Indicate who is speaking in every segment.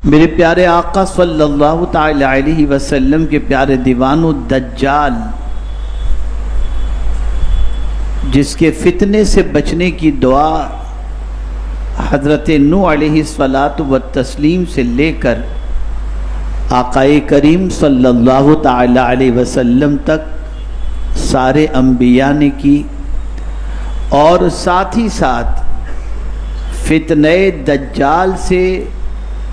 Speaker 1: میرے پیارے آقا صلی اللہ تعالی علیہ وسلم کے پیارے دیوانو، دجال جس کے فتنے سے بچنے کی دعا حضرت نوح علیہ الصلاۃ والتسلیم سے لے کر آقا کریم صلی اللہ تعالی علیہ وسلم تک سارے انبیاء نے کی، اور ساتھ ہی ساتھ فتنہ دجال سے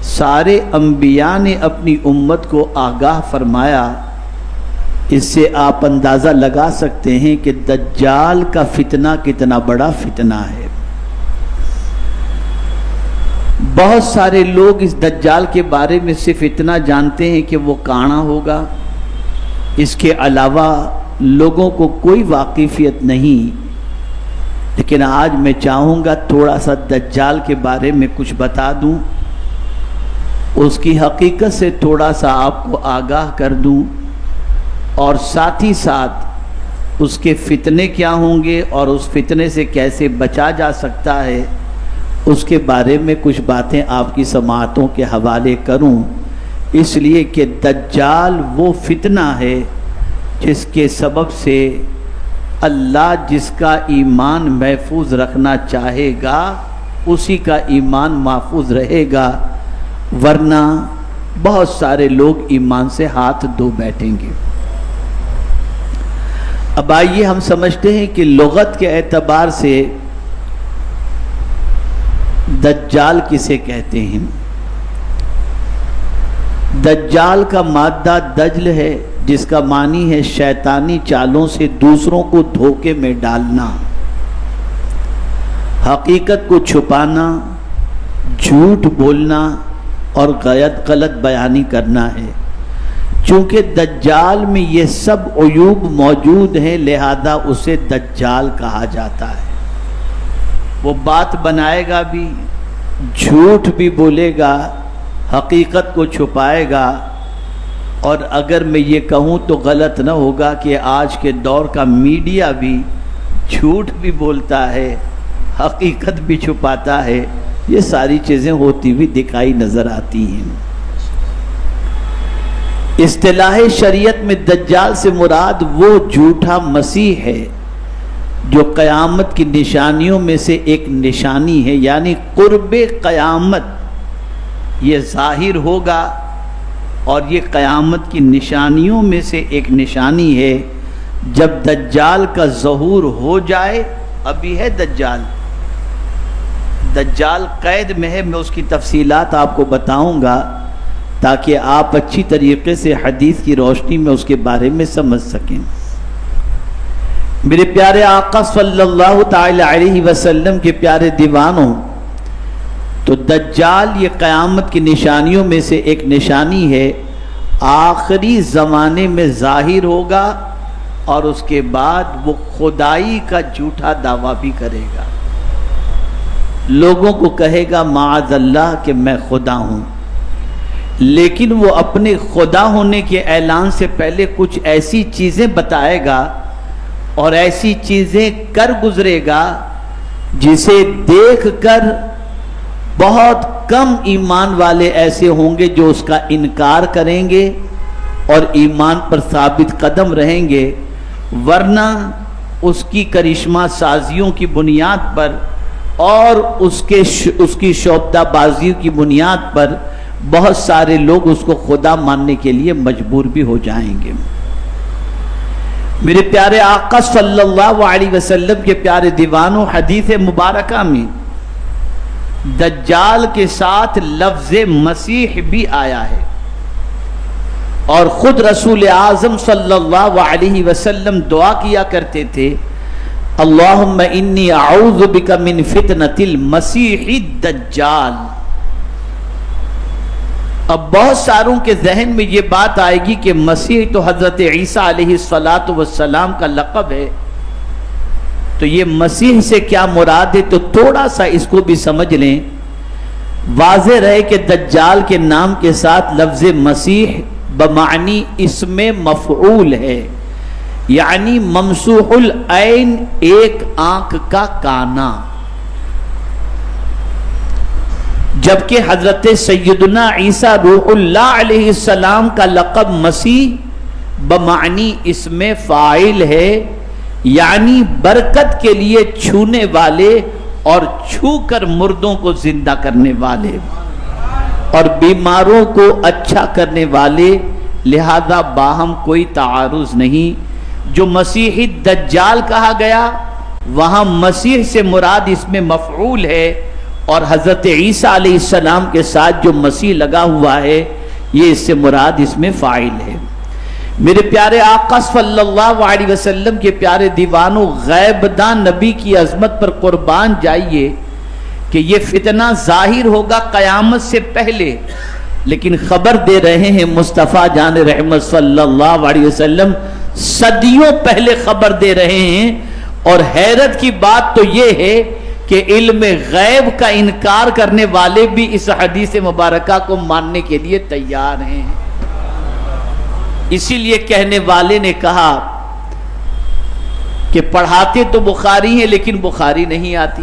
Speaker 1: سارے انبیاء نے اپنی امت کو آگاہ فرمایا۔ اس سے آپ اندازہ لگا سکتے ہیں کہ دجال کا فتنہ کتنا بڑا فتنہ ہے۔ بہت سارے لوگ اس دجال کے بارے میں صرف اتنا جانتے ہیں کہ وہ کانا ہوگا، اس کے علاوہ لوگوں کو کوئی واقفیت نہیں۔ لیکن آج میں چاہوں گا تھوڑا سا دجال کے بارے میں کچھ بتا دوں، اس کی حقیقت سے تھوڑا سا آپ کو آگاہ کر دوں، اور ساتھ ہی ساتھ اس کے فتنے کیا ہوں گے اور اس فتنے سے کیسے بچا جا سکتا ہے، اس کے بارے میں کچھ باتیں آپ کی سماعتوں کے حوالے کروں، اس لیے کہ دجال وہ فتنہ ہے جس کے سبب سے اللہ جس کا ایمان محفوظ رکھنا چاہے گا اسی کا ایمان محفوظ رہے گا، ورنہ بہت سارے لوگ ایمان سے ہاتھ دھو بیٹھیں گے۔ اب آئیے ہم سمجھتے ہیں کہ لغت کے اعتبار سے دجال کسے کہتے ہیں۔ دجال کا مادہ دجل ہے، جس کا معنی ہے شیطانی چالوں سے دوسروں کو دھوکے میں ڈالنا، حقیقت کو چھپانا، جھوٹ بولنا اور غلط بیانی کرنا ہے۔ چونکہ دجال میں یہ سب عیوب موجود ہیں، لہذا اسے دجال کہا جاتا ہے۔ وہ بات بنائے گا بھی، جھوٹ بھی بولے گا، حقیقت کو چھپائے گا، اور اگر میں یہ کہوں تو غلط نہ ہوگا کہ آج کے دور کا میڈیا بھی جھوٹ بھی بولتا ہے، حقیقت بھی چھپاتا ہے۔ یہ ساری چیزیں ہوتی ہوئی دکھائی نظر آتی ہیں۔ اصطلاح شریعت میں دجال سے مراد وہ جھوٹا مسیح ہے جو قیامت کی نشانیوں میں سے ایک نشانی ہے، یعنی قرب قیامت یہ ظاہر ہوگا، اور یہ قیامت کی نشانیوں میں سے ایک نشانی ہے۔ جب دجال کا ظہور ہو جائے، ابھی ہے دجال قید میں ہے، میں اس کی تفصیلات آپ کو بتاؤں گا تاکہ آپ اچھی طریقے سے حدیث کی روشنی میں اس کے بارے میں سمجھ سکیں۔ میرے پیارے آقا صلی اللہ تعالی علیہ وسلم کے پیارے دیوانوں، تو دجال یہ قیامت کی نشانیوں میں سے ایک نشانی ہے، آخری زمانے میں ظاہر ہوگا، اور اس کے بعد وہ خدائی کا جھوٹا دعویٰ بھی کرے گا، لوگوں کو کہے گا معاذ اللہ کہ میں خدا ہوں، لیکن وہ اپنے خدا ہونے کے اعلان سے پہلے کچھ ایسی چیزیں بتائے گا اور ایسی چیزیں کر گزرے گا جسے دیکھ کر بہت کم ایمان والے ایسے ہوں گے جو اس کا انکار کریں گے اور ایمان پر ثابت قدم رہیں گے، ورنہ اس کی کرشمہ سازیوں کی بنیاد پر اور اس کی شعبدہ بازیوں کی بنیاد پر بہت سارے لوگ اس کو خدا ماننے کے لیے مجبور بھی ہو جائیں گے۔ میرے پیارے آقا صلی اللہ علیہ وسلم کے پیارے دیوانوں، حدیث مبارکہ میں دجال کے ساتھ لفظ مسیح بھی آیا ہے، اور خود رسول اعظم صلی اللہ علیہ وسلم دعا کیا کرتے تھے، اللہم انی اعوذ بک من فتنۃ المسیح الدجال۔ اب بہت ساروں کے ذہن میں یہ بات آئے گی کہ مسیح تو حضرت عیسیٰ علیہ السلام کا لقب ہے، تو یہ مسیح سے کیا مراد ہے؟ تو تھوڑا سا اس کو بھی سمجھ لیں۔ واضح رہے کہ دجال کے نام کے ساتھ لفظ مسیح بمعنی اسم مفعول ہے، یعنی ممسوح العین، ایک آنکھ کا کانا۔ جبکہ حضرت سیدنا عیسیٰ روح اللہ علیہ السلام کا لقب مسیح بمعنی اسم فاعل ہے، یعنی برکت کے لیے چھونے والے اور چھو کر مردوں کو زندہ کرنے والے اور بیماروں کو اچھا کرنے والے، لہذا باہم کوئی تعارض نہیں۔ جو مسیح دجال کہا گیا وہاں مسیح سے مراد اس میں مفعول ہے، اور حضرت عیسیٰ علیہ السلام کے ساتھ جو مسیح لگا ہوا ہے یہ اس سے مراد اس میں فاعل ہے۔ میرے پیارے آقا صلی اللہ علیہ وسلم کے پیارے دیوانوں، غیب دان نبی کی عظمت پر قربان جائیے کہ یہ فتنہ ظاہر ہوگا قیامت سے پہلے، لیکن خبر دے رہے ہیں مصطفیٰ جان رحمت صلی اللہ علیہ وسلم صدیوں پہلے خبر دے رہے ہیں۔ اور حیرت کی بات تو یہ ہے کہ علم غیب کا انکار کرنے والے بھی اس حدیث مبارکہ کو ماننے کے لیے تیار ہیں۔ اسی لیے کہنے والے نے کہا کہ پڑھاتے تو بخاری ہیں لیکن بخاری نہیں آتی۔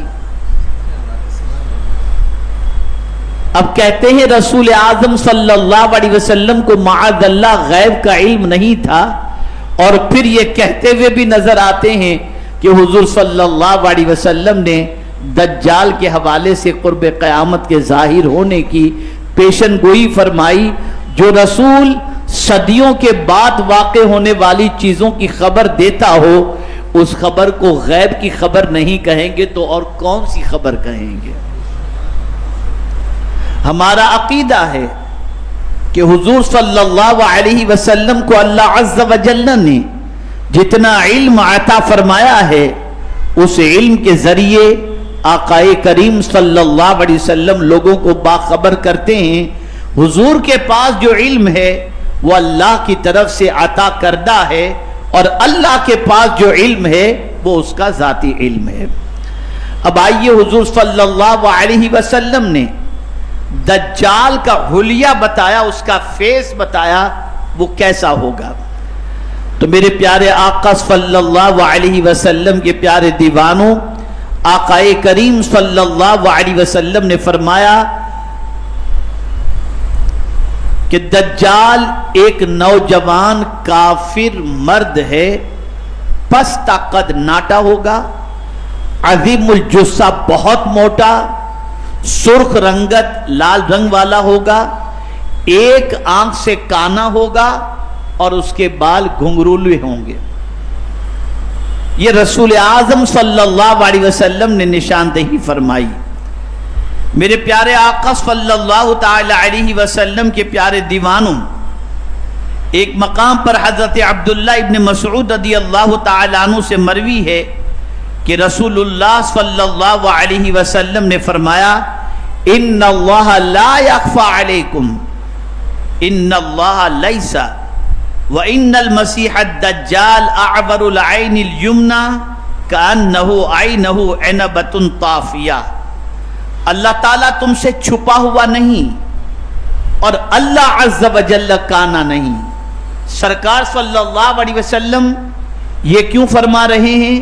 Speaker 1: اب کہتے ہیں رسول اعظم صلی اللہ علیہ وسلم کو معاذ اللہ غیب کا علم نہیں تھا، اور پھر یہ کہتے ہوئے بھی نظر آتے ہیں کہ حضور صلی اللہ علیہ وسلم نے دجال کے حوالے سے قرب قیامت کے ظاہر ہونے کی پیشن گوئی فرمائی۔ جو رسول صدیوں کے بعد واقع ہونے والی چیزوں کی خبر دیتا ہو، اس خبر کو غیب کی خبر نہیں کہیں گے تو اور کون سی خبر کہیں گے؟ ہمارا عقیدہ ہے کہ حضور صلی اللہ علیہ وسلم کو اللہ عز و جل نے جتنا علم عطا فرمایا ہے، اس علم کے ذریعے آقا کریم صلی اللہ علیہ وسلم لوگوں کو باخبر کرتے ہیں۔ حضور کے پاس جو علم ہے وہ اللہ کی طرف سے عطا کردہ ہے، اور اللہ کے پاس جو علم ہے وہ اس کا ذاتی علم ہے۔ اب آئیے حضور صلی اللہ علیہ وسلم نے دجال کا حلیہ بتایا، اس کا فیس بتایا، وہ کیسا ہوگا۔ تو میرے پیارے آقا صلی اللہ علیہ وسلم کے پیارے دیوانوں، آقا کریم صلی اللہ علیہ وسلم نے فرمایا کہ دجال ایک نوجوان کافر مرد ہے، پست قد ناٹا ہوگا، عظیم الجثہ بہت موٹا، سرخ رنگت لال رنگ والا ہوگا، ایک آنکھ سے کانا ہوگا اور اس کے بال گھنگرولے ہوں گے۔ یہ رسول اعظم صلی اللہ علیہ وسلم نے نشاندہی فرمائی۔ میرے پیارے آقا صلی اللہ تعالی علیہ وسلم کے پیارے دیوانوں، ایک مقام پر حضرت عبداللہ ابن مسعود رضی اللہ تعالی عنہ سے مروی ہے کہ رسول اللہ صلی اللہ علیہ وسلم نے فرمایا، ان اللہ لا یخفی علیکم، ان اللہ لیس وَإِنَّ الْمَسِيحَ الدَّجَّالَ أَعْوَرُ الْعَيْنِ الْيُمْنَى كَأَنَّهُ عَيْنَهُ عِنَبَةٌ طَافِيَةٌ۔ اللہ تعالیٰ تم سے چھپا ہوا نہیں، اور اللہ عز و جل کانا نہیں۔ سرکار صلی اللہ علیہ وسلم یہ کیوں فرما رہے ہیں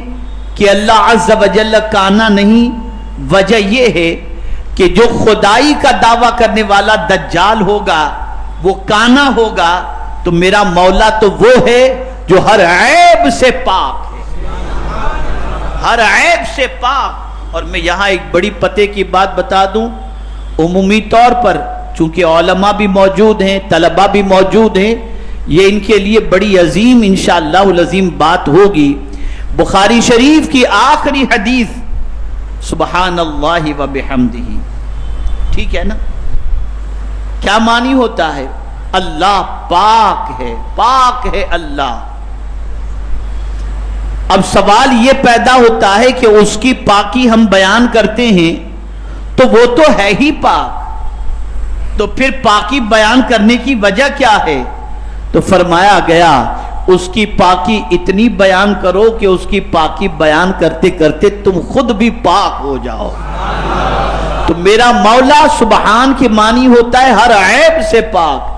Speaker 1: کہ اللہ عز و جل کانا نہیں؟ وجہ یہ ہے کہ جو خدائی کا دعویٰ کرنے والا دجال ہوگا وہ کانا ہوگا، تو میرا مولا تو وہ ہے جو ہر عیب سے پاک ہے، ہر عیب سے پاک۔ اور میں یہاں ایک بڑی پتے کی بات بتا دوں، عمومی طور پر چونکہ علماء بھی موجود ہیں، طلباء بھی موجود ہیں، یہ ان کے لیے بڑی عظیم انشاءاللہ العظیم بات ہوگی۔ بخاری شریف کی آخری حدیث سبحان اللہ و بحمدہ، ٹھیک ہے نا؟ کیا معنی ہوتا ہے؟ اللہ پاک ہے، پاک ہے اللہ۔ اب سوال یہ پیدا ہوتا ہے کہ اس کی پاکی ہم بیان کرتے ہیں تو وہ تو ہے ہی پاک، تو پھر پاکی بیان کرنے کی وجہ کیا ہے؟ تو فرمایا گیا اس کی پاکی اتنی بیان کرو کہ اس کی پاکی بیان کرتے کرتے تم خود بھی پاک ہو جاؤ۔ تو میرا مولا سبحان کے معنی ہوتا ہے ہر عیب سے پاک،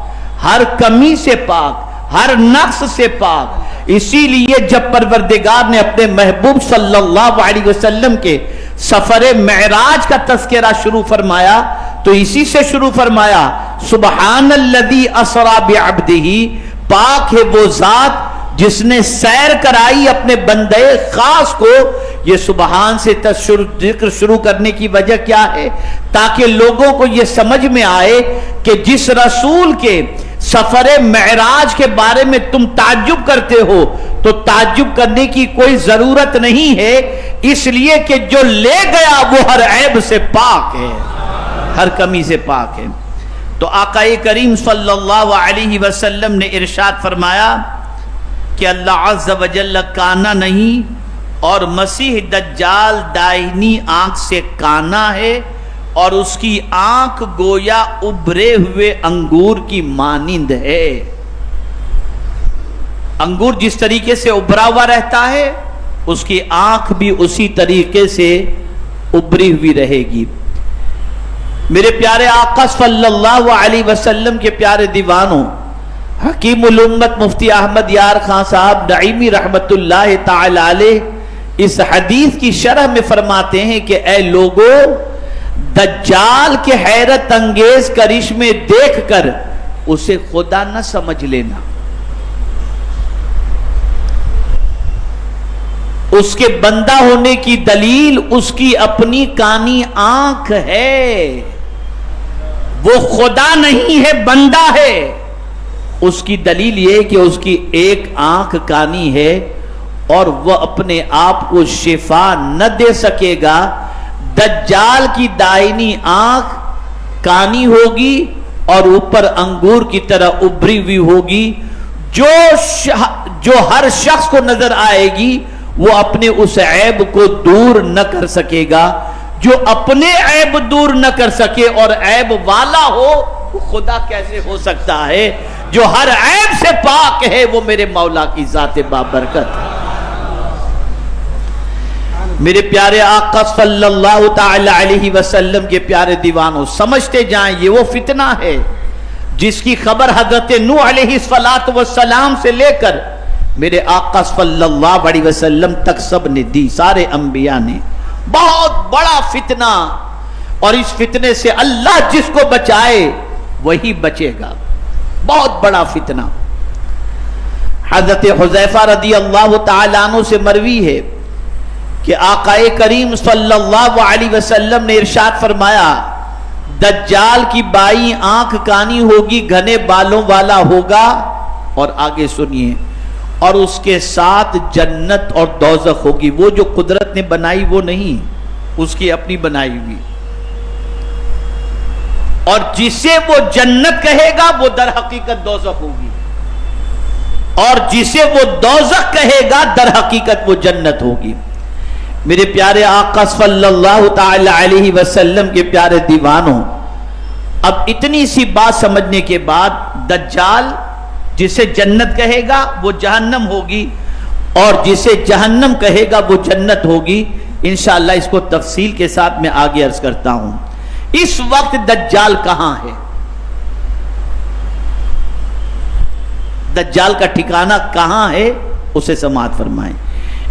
Speaker 1: ہر کمی سے پاک، ہر نقص سے پاک۔ اسی لیے جب پروردگار نے اپنے محبوب صلی اللہ علیہ وسلم کے سفر معراج کا تذکرہ شروع فرمایا تو اسی سے شروع فرمایا، سبحان الذی اسری بعبدہ، پاک ہے وہ ذات جس نے سیر کرائی اپنے بندے خاص کو۔ یہ سبحان سے ذکر شروع کرنے کی وجہ کیا ہے؟ تاکہ لوگوں کو یہ سمجھ میں آئے کہ جس رسول کے سفر معراج کے بارے میں تم تعجب کرتے ہو تو تعجب کرنے کی کوئی ضرورت نہیں ہے، اس لیے کہ جو لے گیا وہ ہر عیب سے پاک ہے، ہر کمی سے پاک ہے۔ تو آقا کریم صلی اللہ علیہ وسلم نے ارشاد فرمایا کہ اللہ عز و جل کانا نہیں اور مسیح دجال دائنی آنکھ سے کانا ہے، اور اس کی آنکھ گویا ابھرے ہوئے انگور کی مانند ہے۔ انگور جس طریقے سے ابھرا ہوا رہتا ہے اس کی آنکھ بھی اسی طریقے سے ابھری ہوئی رہے گی۔ میرے پیارے آقا صلی اللہ علیہ وسلم کے پیارے دیوانوں، حکیم الامت مفتی احمد یار خان صاحب نعیمی رحمت اللہ تعالی علیہ اس حدیث کی شرح میں فرماتے ہیں کہ اے لوگو، دجال کے حیرت انگیز کرشمے دیکھ کر اسے خدا نہ سمجھ لینا، اس کے بندہ ہونے کی دلیل اس کی اپنی کانی آنکھ ہے، وہ خدا نہیں ہے، بندہ ہے۔ اس کی دلیل یہ کہ اس کی ایک آنکھ کانی ہے اور وہ اپنے آپ کو شفا نہ دے سکے گا۔ دجال کی دائنی آنکھ کانی ہوگی اور اوپر انگور کی طرح ابھری ہوئی ہوگی، جو ہر شخص کو نظر آئے گی وہ اپنے اس عیب کو دور نہ کر سکے گا۔ جو اپنے عیب دور نہ کر سکے اور عیب والا ہو وہ خدا کیسے ہو سکتا ہے؟ جو ہر عیب سے پاک ہے وہ میرے مولا کی ذات بابرکت ہے۔ میرے پیارے آقا صلی اللہ تعالی علیہ وسلم کے پیارے دیوانوں، سمجھتے جائیں یہ وہ فتنہ ہے جس کی خبر حضرت نوح علیہ السلام سے لے کر میرے آقا صلی اللہ علیہ وسلم تک سب نے دی، سارے انبیاء نے۔ بہت بڑا فتنہ، اور اس فتنے سے اللہ جس کو بچائے وہی بچے گا۔ بہت بڑا فتنہ۔ حضرت حذیفہ رضی اللہ تعالیٰ عنہ سے مروی ہے کہ آقا کریم صلی اللہ علیہ وسلم نے ارشاد فرمایا، دجال کی بائیں آنکھ کانی ہوگی، گھنے بالوں والا ہوگا، اور آگے سنیے، اور اس کے ساتھ جنت اور دوزخ ہوگی۔ وہ جو قدرت نے بنائی وہ نہیں، اس کی اپنی بنائی ہوئی، اور جسے وہ جنت کہے گا وہ در حقیقت دوزخ ہوگی، اور جسے وہ دوزخ کہے گا در حقیقت وہ جنت ہوگی۔ میرے پیارے آقا صلی اللہ تعالی علیہ وسلم کے پیارے دیوانوں، اب اتنی سی بات سمجھنے کے بعد دجال جسے جنت کہے گا وہ جہنم ہوگی، اور جسے جہنم کہے گا وہ جنت ہوگی۔ انشاءاللہ اس کو تفصیل کے ساتھ میں آگے عرض کرتا ہوں۔ اس وقت دجال کہاں ہے؟ دجال کا ٹھکانہ کہاں ہے اسے سماعت فرمائیں۔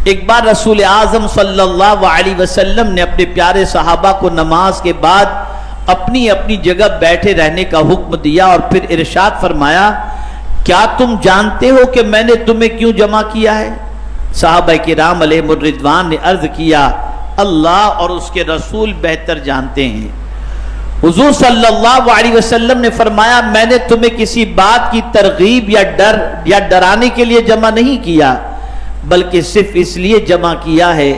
Speaker 1: ایک بار رسول اعظم صلی اللہ علیہ وسلم نے اپنے پیارے صحابہ کو نماز کے بعد اپنی اپنی جگہ بیٹھے رہنے کا حکم دیا، اور پھر ارشاد فرمایا، کیا تم جانتے ہو کہ میں نے تمہیں کیوں جمع کیا ہے؟ صحابہ کرام علیہم الرضوان نے عرض کیا، اللہ اور اس کے رسول بہتر جانتے ہیں۔ حضور صلی اللہ علیہ وسلم نے فرمایا، میں نے تمہیں کسی بات کی ترغیب یا ڈرانے کے لیے جمع نہیں کیا، بلکہ صرف اس لیے جمع کیا ہے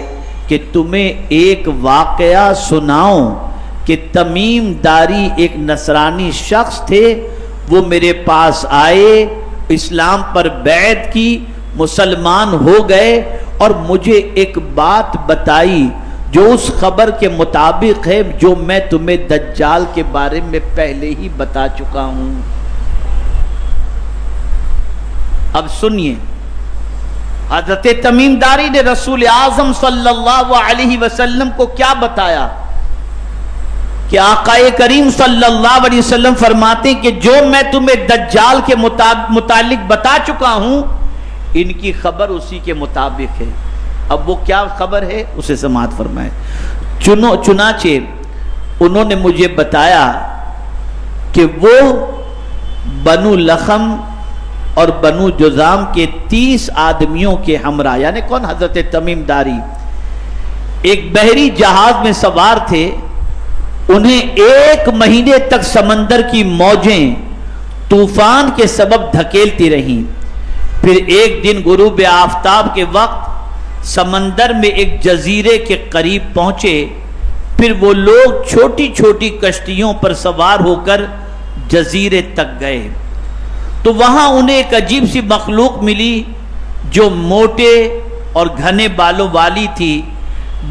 Speaker 1: کہ تمہیں ایک واقعہ سناؤں کہ تمیم داری ایک نصرانی شخص تھے، وہ میرے پاس آئے، اسلام پر بیعت کی، مسلمان ہو گئے، اور مجھے ایک بات بتائی جو اس خبر کے مطابق ہے جو میں تمہیں دجال کے بارے میں پہلے ہی بتا چکا ہوں۔ اب سنیے، حضرت تمیم داری نے رسول اعظم صلی اللہ علیہ وسلم کو کیا بتایا کہ آقا کریم صلی اللہ علیہ وسلم فرماتے ہیں کہ جو میں تمہیں دجال کے متعلق بتا چکا ہوں ان کی خبر اسی کے مطابق ہے۔ اب وہ کیا خبر ہے اسے سماعت فرمائے۔ چنانچہ انہوں نے مجھے بتایا کہ وہ بنو لخم اور بنو جذام کے 30 آدمیوں کے ہمراہ، یعنی کون؟ حضرت تمیم داری، ایک بحری جہاز میں سوار تھے. انہیں 1 مہینے تک سمندر کی موجیں طوفان کے سبب دھکیلتی رہیں. پھر ایک دن غروب آفتاب کے وقت سمندر میں ایک جزیرے کے قریب پہنچے. پھر وہ لوگ چھوٹی چھوٹی کشتیوں پر سوار ہو کر جزیرے تک گئے تو وہاں انہیں ایک عجیب سی مخلوق ملی جو موٹے اور گھنے بالوں والی تھی.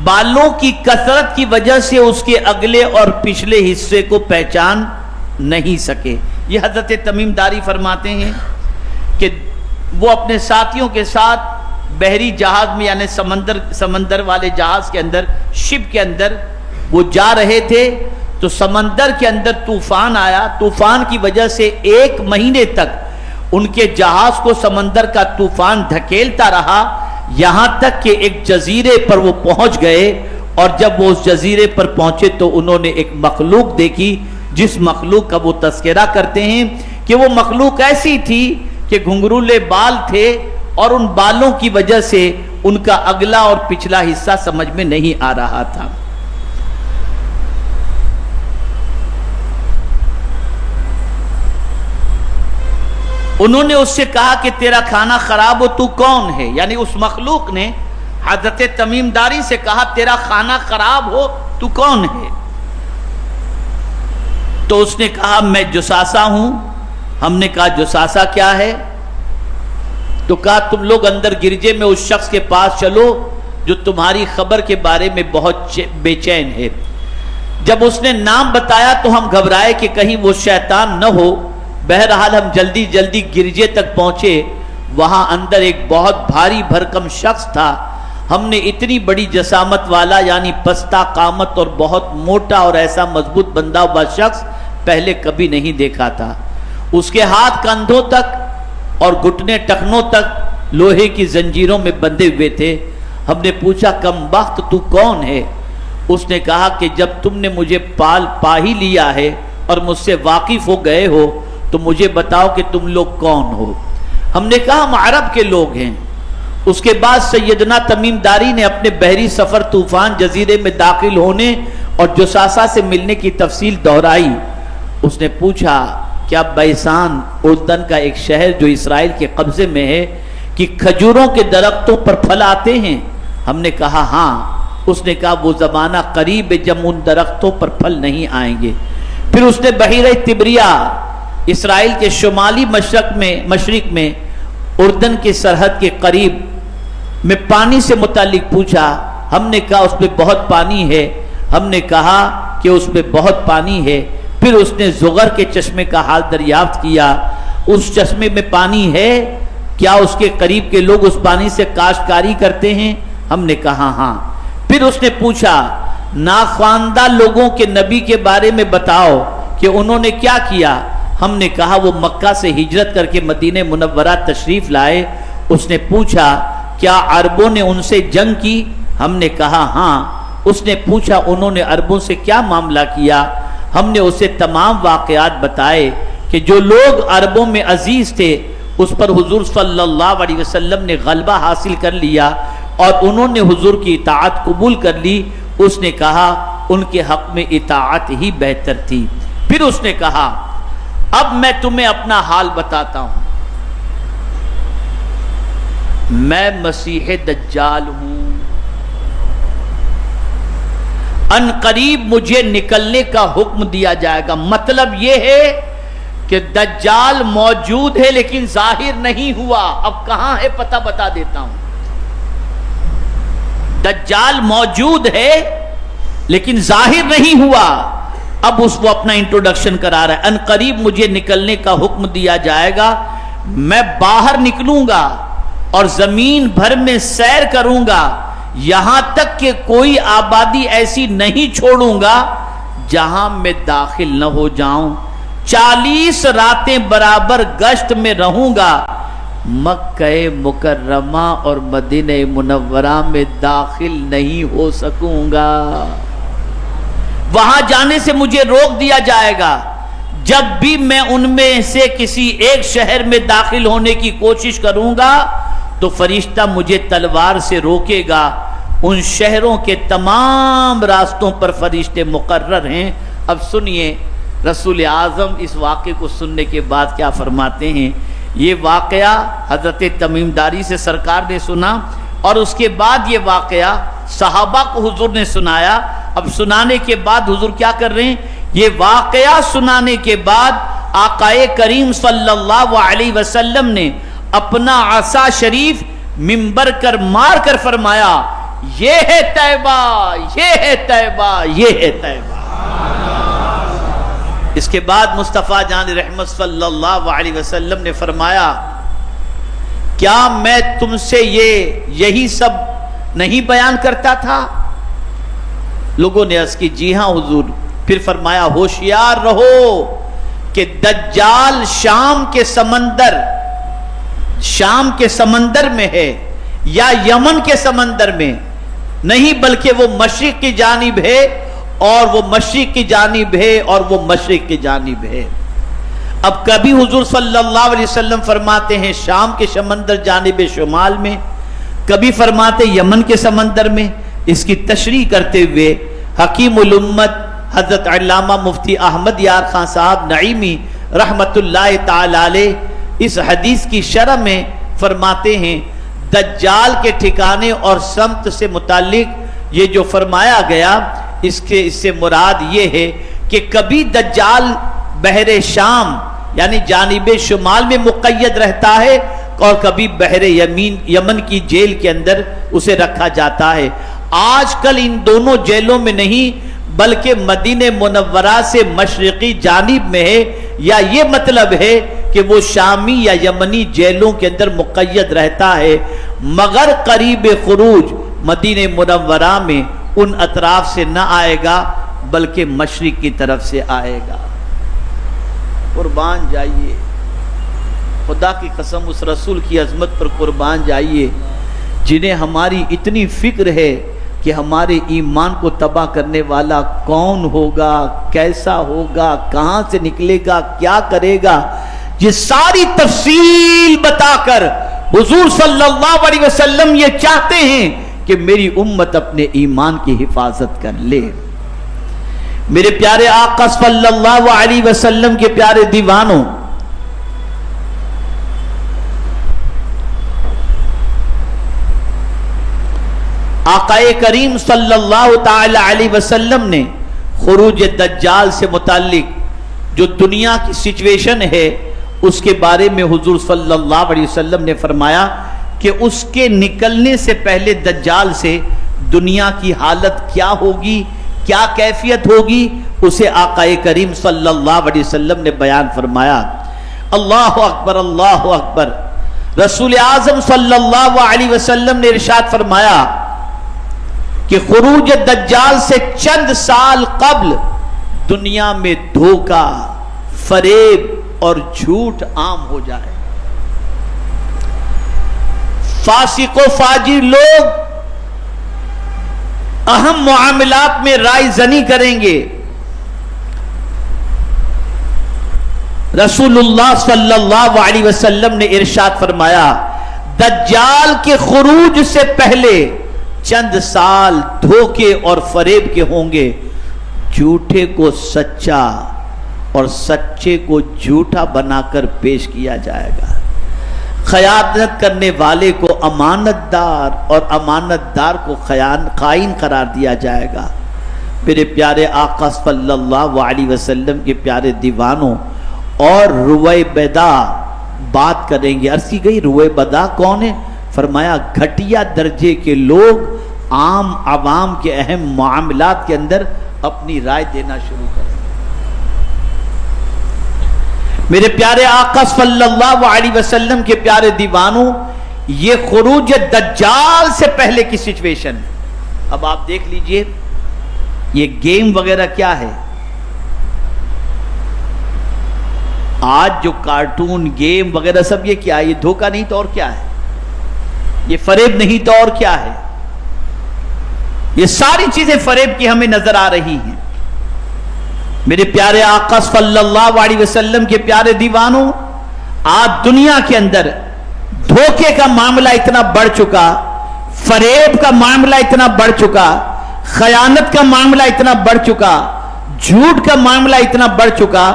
Speaker 1: بالوں کی کثرت کی وجہ سے اس کے اگلے اور پچھلے حصے کو پہچان نہیں سکے. یہ حضرت تمیم داری فرماتے ہیں کہ وہ اپنے ساتھیوں کے ساتھ بحری جہاز میں، یعنی سمندر والے جہاز کے اندر، شپ کے اندر وہ جا رہے تھے تو سمندر کے اندر طوفان آیا. طوفان کی وجہ سے 1 مہینے تک ان کے جہاز کو سمندر کا طوفان دھکیلتا رہا، یہاں تک کہ ایک جزیرے پر وہ پہنچ گئے. اور جب وہ اس جزیرے پر پہنچے تو انہوں نے ایک مخلوق دیکھی، جس مخلوق کا وہ تذکرہ کرتے ہیں کہ وہ مخلوق ایسی تھی کہ گھنگرولے بال تھے اور ان بالوں کی وجہ سے ان کا اگلا اور پچھلا حصہ سمجھ میں نہیں آ رہا تھا. انہوں نے اس سے کہا کہ تیرا کھانا خراب ہو، تو کون ہے؟ یعنی اس مخلوق نے حضرت تمیم داری سے کہا تیرا کھانا خراب ہو، تو کون ہے؟ تو اس نے کہا میں جساسہ ہوں. ہم نے کہا جساسہ کیا ہے؟ تو کہا تم لوگ اندر گرجے میں اس شخص کے پاس چلو جو تمہاری خبر کے بارے میں بہت بے چین ہے. جب اس نے نام بتایا تو ہم گھبرائے کہ کہیں وہ شیطان نہ ہو. بہرحال ہم جلدی جلدی گرجے تک پہنچے. وہاں اندر ایک بہت بھاری بھرکم شخص تھا. ہم نے اتنی بڑی جسامت والا، یعنی پستہ قامت اور بہت موٹا اور ایسا مضبوط بندہ ہوا شخص پہلے کبھی نہیں دیکھا تھا. اس کے ہاتھ کندھوں تک اور گھٹنے ٹخنوں تک لوہے کی زنجیروں میں بندھے ہوئے تھے. ہم نے پوچھا کم بخت تو کون ہے؟ اس نے کہا کہ جب تم نے مجھے پا ہی لیا ہے اور مجھ سے واقف ہو گئے ہو تو مجھے بتاؤ کہ تم لوگ کون ہو. ہم نے کہا ہم عرب کے لوگ ہیں. اس کے بعد سیدنا تمیم داری نے اپنے بحری سفر طوفان جزیرے میں داخل ہونے اور جساسہ سے ملنے کی تفصیل دہرائی. اس نے پوچھا کیا بیسان اردن کا ایک شہر جو اسرائیل کے قبضے میں ہے کہ کھجوروں کے درختوں پر پھل آتے ہیں؟ ہم نے کہا ہاں. اس نے کہا وہ زمانہ قریب ہے جب ان درختوں پر پھل نہیں آئیں گے. پھر اس نے بحیرہ تبریہ، اسرائیل کے شمالی مشرق میں اردن کی سرحد کے قریب میں پانی سے متعلق پوچھا. ہم نے کہا اس میں بہت پانی ہے. ہم نے کہا کہ اس میں بہت پانی ہے. پھر اس نے زغر کے چشمے کا حال دریافت کیا. اس چشمے میں پانی ہے کیا؟ اس کے قریب کے لوگ اس پانی سے کاشتکاری کرتے ہیں؟ ہم نے کہا ہاں. پھر اس نے پوچھا ناخواندہ لوگوں کے نبی کے بارے میں بتاؤ کہ انہوں نے کیا کیا؟ ہم نے کہا وہ مکہ سے ہجرت کر کے مدینہ منورہ تشریف لائے. اس نے پوچھا کیا عربوں نے ان سے جنگ کی؟ ہم نے کہا ہاں. اس نے پوچھا انہوں نے عربوں سے کیا معاملہ کیا؟ ہم نے اسے تمام واقعات بتائے کہ جو لوگ عربوں میں عزیز تھے اس پر حضور صلی اللہ علیہ وسلم نے غلبہ حاصل کر لیا اور انہوں نے حضور کی اطاعت قبول کر لی. اس نے کہا ان کے حق میں اطاعت ہی بہتر تھی. پھر اس نے کہا اب میں تمہیں اپنا حال بتاتا ہوں. میں مسیح دجال ہوں. ان قریب مجھے نکلنے کا حکم دیا جائے گا. مطلب یہ ہے کہ دجال موجود ہے لیکن ظاہر نہیں ہوا. اب کہاں ہے پتہ بتا دیتا ہوں. دجال موجود ہے لیکن ظاہر نہیں ہوا. اب وہ اپنا انٹروڈکشن کرا رہا ہے. ان قریب مجھے نکلنے کا حکم دیا جائے گا. میں باہر نکلوں گا اور زمین بھر میں سیر کروں گا یہاں تک کہ کوئی آبادی ایسی نہیں چھوڑوں گا جہاں میں داخل نہ ہو جاؤں. 40 راتیں برابر گشت میں رہوں گا. مکہ مکرمہ اور مدینہ منورہ میں داخل نہیں ہو سکوں گا. وہاں جانے سے مجھے روک دیا جائے گا. جب بھی میں ان میں سے کسی ایک شہر میں داخل ہونے کی کوشش کروں گا تو فرشتہ مجھے تلوار سے روکے گا. ان شہروں کے تمام راستوں پر فرشتے مقرر ہیں. اب سنیے رسول اعظم اس واقعے کو سننے کے بعد کیا فرماتے ہیں. یہ واقعہ حضرت تمیم داری سے سرکار نے سنا اور اس کے بعد یہ واقعہ صحابہ کو حضور نے سنایا. اب سنانے کے بعد حضور کیا کر رہے ہیں؟ یہ واقعہ سنانے کے بعد آقائے کریم صلی اللہ علیہ وسلم نے اپنا عصا شریف منبر کر مار کر فرمایا یہ ہے طیبہ، یہ ہے طیبہ، یہ ہے طیبہ. اس کے بعد مصطفیٰ جان رحمت صلی اللہ علیہ وسلم نے فرمایا کیا میں تم سے یہی سب نہیں بیان کرتا تھا؟ لوگوں نے عرض کی جی ہاں حضور. پھر فرمایا ہوشیار رہو کہ دجال شام کے سمندر میں ہے یا یمن کے سمندر میں نہیں، بلکہ وہ مشرق کی جانب ہے اور وہ مشرق کی جانب ہے اور وہ مشرق کی جانب ہے. اب کبھی حضور صلی اللہ علیہ وسلم فرماتے ہیں شام کے سمندر جانب شمال میں، کبھی فرماتے یمن کے سمندر میں. اس کی تشریح کرتے ہوئے حکیم الامت حضرت علامہ مفتی احمد یار خان صاحب نعیمی رحمت اللہ تعالی علیہ اس حدیث کی شرح میں فرماتے ہیں دجال کے ٹھکانے اور سمت سے متعلق یہ جو فرمایا گیا اس سے مراد یہ ہے کہ کبھی دجال بحر شام یعنی جانب شمال میں مقید رہتا ہے اور کبھی بحر یمن کی جیل کے اندر اسے رکھا جاتا ہے. آج کل ان دونوں جیلوں میں نہیں بلکہ مدینہ منورہ سے مشرقی جانب میں ہے، یا یہ مطلب ہے کہ وہ شامی یا یمنی جیلوں کے اندر مقید رہتا ہے، مگر قریب خروج مدینہ منورہ میں ان اطراف سے نہ آئے گا بلکہ مشرق کی طرف سے آئے گا. قربان جائیے، خدا کی قسم اس رسول کی عظمت پر قربان جائیے جنہیں ہماری اتنی فکر ہے کہ ہمارے ایمان کو تباہ کرنے والا کون ہوگا، کیسا ہوگا، کہاں سے نکلے گا، کیا کرے گا. یہ ساری تفصیل بتا کر حضور صلی اللہ علیہ وسلم یہ چاہتے ہیں کہ میری امت اپنے ایمان کی حفاظت کر لے. میرے پیارے آقا صلی اللہ علیہ وسلم کے پیارے دیوانوں، آقائے کریم صلی اللہ تعالی علیہ وسلم نے خروج دجال سے متعلق جو دنیا کی سچویشن ہے اس کے بارے میں حضور صلی اللہ علیہ وسلم نے فرمایا کہ اس کے نکلنے سے پہلے دجال سے دنیا کی حالت کیا ہوگی، کیا کیفیت ہوگی، اسے آقائے کریم صلی اللہ علیہ وسلم نے بیان فرمایا. اللہ اکبر، اللہ اکبر. رسول اعظم صلی اللہ علیہ وسلم نے ارشاد فرمایا کہ خروج دجال سے چند سال قبل دنیا میں دھوکہ، فریب اور جھوٹ عام ہو جائے. فاسق و فاجر لوگ اہم معاملات میں رائے زنی کریں گے. رسول اللہ صلی اللہ علیہ وسلم نے ارشاد فرمایا دجال کے خروج سے پہلے چند سال دھوکے اور فریب کے ہوں گے. جھوٹے کو سچا اور سچے کو جھوٹا بنا کر پیش کیا جائے گا. خیانت کرنے والے کو امانت دار اور امانت دار کو خائن قرار دیا جائے گا. میرے پیارے آقا صلی اللہ علیہ وسلم کے پیارے دیوانوں، اور رویبدہ بات کریں گے. عرض کی گئی رویبدہ کون ہے؟ فرمایا گھٹیا درجے کے لوگ عام عوام کے اہم معاملات کے اندر اپنی رائے دینا شروع کریں. میرے پیارے آقا صلی اللہ علیہ وسلم کے پیارے دیوانوں، یہ خروج دجال سے پہلے کی سچویشن. اب آپ دیکھ لیجئے یہ گیم وغیرہ کیا ہے. آج جو کارٹون گیم وغیرہ سب یہ کیا ہے؟ یہ دھوکہ نہیں تو اور کیا ہے، یہ فریب نہیں تو اور کیا ہے. یہ ساری چیزیں فریب کی ہمیں نظر آ رہی ہیں. میرے پیارے آقا صلی اللہ علیہ وسلم کے پیارے دیوانوں، آج دنیا کے اندر دھوکے کا معاملہ اتنا بڑھ چکا، فریب کا معاملہ اتنا بڑھ چکا، خیانت کا معاملہ اتنا بڑھ چکا، جھوٹ کا معاملہ اتنا بڑھ چکا.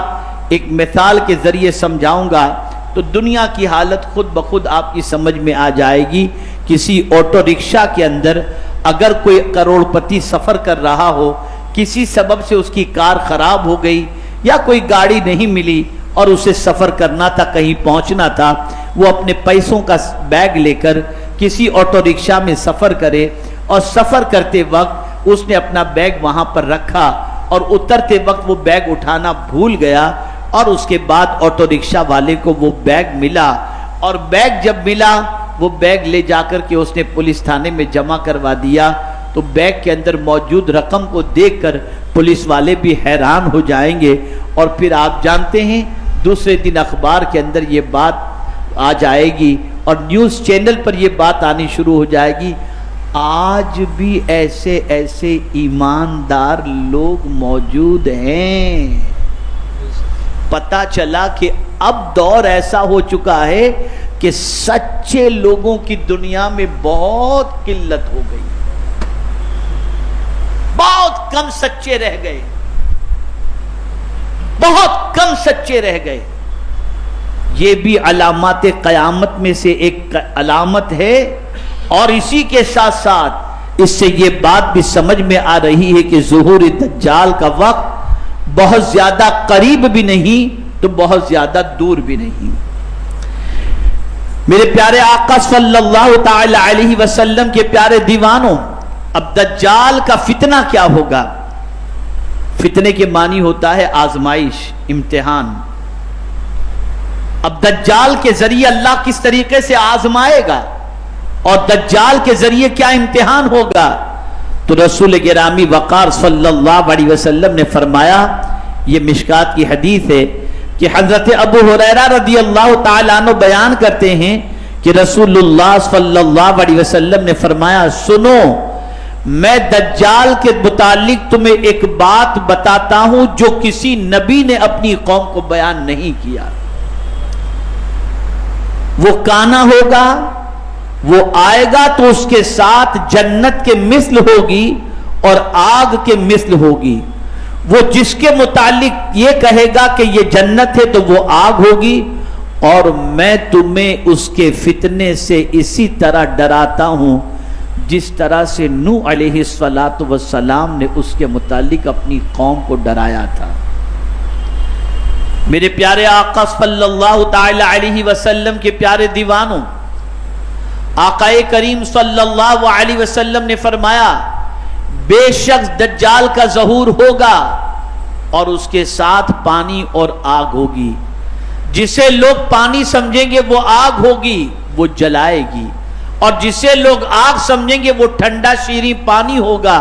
Speaker 1: ایک مثال کے ذریعے سمجھاؤں گا تو دنیا کی حالت خود بخود آپ کی سمجھ میں آ جائے گی. کسی آٹو رکشہ کے اندر اگر کوئی کروڑ پتی سفر کر رہا ہو، کسی سبب سے اس کی کار خراب ہو گئی یا کوئی گاڑی نہیں ملی اور اسے سفر کرنا تھا، کہیں پہنچنا تھا، وہ اپنے پیسوں کا بیگ لے کر کسی آٹو رکشہ میں سفر کرے اور سفر کرتے وقت اس نے اپنا بیگ وہاں پر رکھا اور اترتے وقت وہ بیگ اٹھانا بھول گیا، اور اس کے بعد آٹو رکشہ والے کو وہ بیگ ملا، اور بیگ جب ملا وہ بیگ لے جا کر کے اس نے پولیس تھانے میں جمع کروا دیا. تو بیگ کے اندر موجود رقم کو دیکھ کر پولیس والے بھی حیران ہو جائیں گے، اور پھر آپ جانتے ہیں دوسرے دن اخبار کے اندر یہ بات آ جائے گی اور نیوز چینل پر یہ بات آنی شروع ہو جائے گی. آج بھی ایسے ایسے ایماندار لوگ موجود ہیں. پتا چلا کہ اب دور ایسا ہو چکا ہے کہ سچے لوگوں کی دنیا میں بہت قلت ہو گئی، بہت کم سچے رہ گئے، بہت کم سچے رہ گئے. یہ بھی علامات قیامت میں سے ایک علامت ہے. اور اسی کے ساتھ ساتھ اس سے یہ بات بھی سمجھ میں آ رہی ہے کہ ظہور دجال کا وقت بہت زیادہ قریب بھی نہیں تو بہت زیادہ دور بھی نہیں. میرے پیارے آقا صلی اللہ تعالی علیہ وسلم کے پیارے دیوانوں، اب دجال کا فتنہ کیا ہوگا؟ فتنے کے معنی ہوتا ہے آزمائش، امتحان. اب دجال کے ذریعے اللہ کس طریقے سے آزمائے گا اور دجال کے ذریعے کیا امتحان ہوگا؟ تو رسول گرامی وقار صلی اللہ علیہ وسلم نے فرمایا، یہ مشکات کی حدیث ہے کہ حضرت ابو ہریرہ رضی اللہ تعالیٰ عنہ بیان کرتے ہیں کہ رسول اللہ صلی اللہ علیہ وسلم نے فرمایا، سنو میں دجال کے متعلق تمہیں ایک بات بتاتا ہوں جو کسی نبی نے اپنی قوم کو بیان نہیں کیا. وہ کانا ہوگا، وہ آئے گا تو اس کے ساتھ جنت کے مثل ہوگی اور آگ کے مثل ہوگی. وہ جس کے متعلق یہ کہے گا کہ یہ جنت ہے تو وہ آگ ہوگی. اور میں تمہیں اس کے فتنے سے اسی طرح ڈراتا ہوں جس طرح سے نوح علیہ السلام نے اس کے متعلق اپنی قوم کو ڈرایا تھا. میرے پیارے آقا صلی اللہ تعالی علیہ وسلم کے پیارے دیوانوں، آقا کریم صلی اللہ علیہ وسلم نے فرمایا، بے شک دجال کا ظہور ہوگا اور اس کے ساتھ پانی اور آگ ہوگی. جسے لوگ پانی سمجھیں گے وہ آگ ہوگی، وہ جلائے گی، اور جسے لوگ آگ سمجھیں گے وہ ٹھنڈا شیریں پانی ہوگا.